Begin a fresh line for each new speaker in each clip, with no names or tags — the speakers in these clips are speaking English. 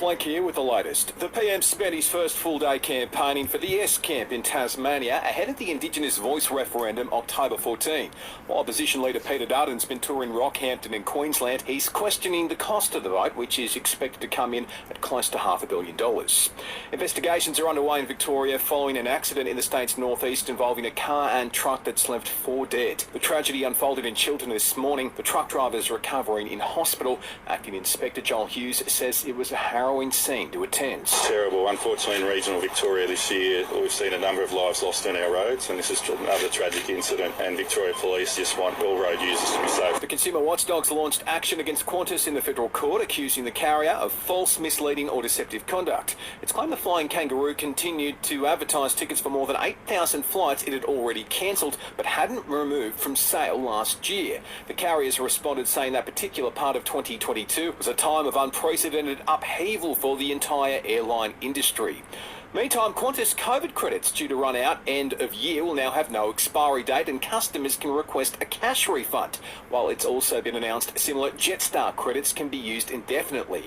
Flake here with the latest. The PM spent his first full-day campaigning for the Yes camp in Tasmania ahead of the Indigenous Voice referendum October 14. While opposition leader Peter Dutton's been touring Rockhampton in Queensland, he's questioning the cost of the vote, which is expected to come in at close to $500 million. Investigations are underway in Victoria following an accident in the state's northeast involving a car and truck that's left 4 dead. The tragedy unfolded in Chiltern this morning. The truck driver is recovering in hospital. Acting Inspector Joel Hughes says it was a harrowing scene to attend.
Terrible. Unfortunately, in regional Victoria this year, we've seen a number of lives lost on our roads, and this is another tragic incident, and Victoria Police just want all road users to be safe.
The Consumer Watchdogs launched action against Qantas in the federal court, accusing the carrier of false, misleading or deceptive conduct. It's claimed the Flying Kangaroo continued to advertise tickets for more than 8,000 flights it had already cancelled, but hadn't removed from sale last year. The carriers responded saying that particular part of 2022 was a time of unprecedented upheaval for the entire airline industry. Meantime, Qantas COVID credits due to run out end of year will now have no expiry date, and customers can request a cash refund, while it's also been announced similar Jetstar credits can be used indefinitely.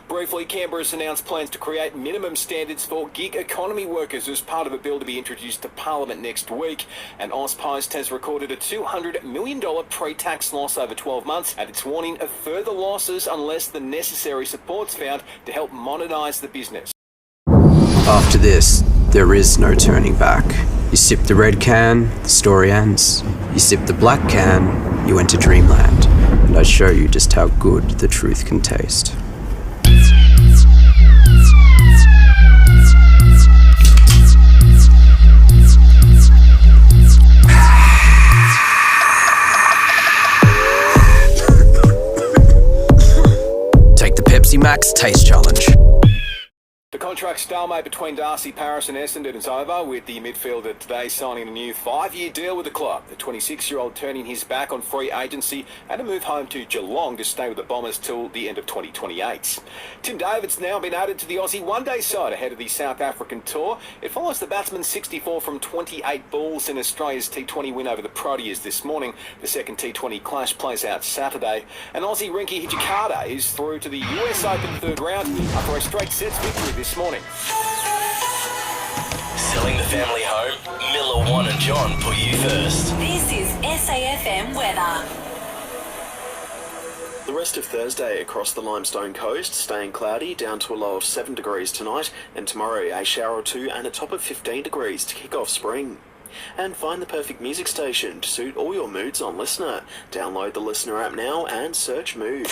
Briefly, Canberra's announced plans to create minimum standards for gig economy workers as part of a bill to be introduced to Parliament next week, and AusPost has recorded a $200 million pre-tax loss over 12 months, and it's warning of further losses unless the necessary support's found to help modernise the business.
After this, there is no turning back. You sip the red can, the story ends. You sip the black can, you enter dreamland. And I show you just how good the truth can taste. Take the Pepsi Max Taste Challenge.
The contract stalemate between Darcy, Paris and Essendon is over, with the midfielder today signing a new 5-year deal with the club. The 26-year-old turning his back on free agency and a move home to Geelong to stay with the Bombers till the end of 2028. Tim David's now been added to the Aussie one-day side ahead of the South African tour. It follows the batsman's 64 from 28 balls in Australia's T20 win over the Proteas this morning. The second T20 clash plays out Saturday. And Aussie Rinky Hijikata is through to the US Open third round after a straight sets victory this morning.
Selling the family home? Miller, Juan and John put you first.
This is SAFM weather.
The rest of Thursday across the Limestone coast, staying cloudy down to a low of 7 degrees tonight, and tomorrow a shower or two and a top of 15 degrees to kick off spring. And find the perfect music station to suit all your moods on Listener. Download the Listener app now and search Mood.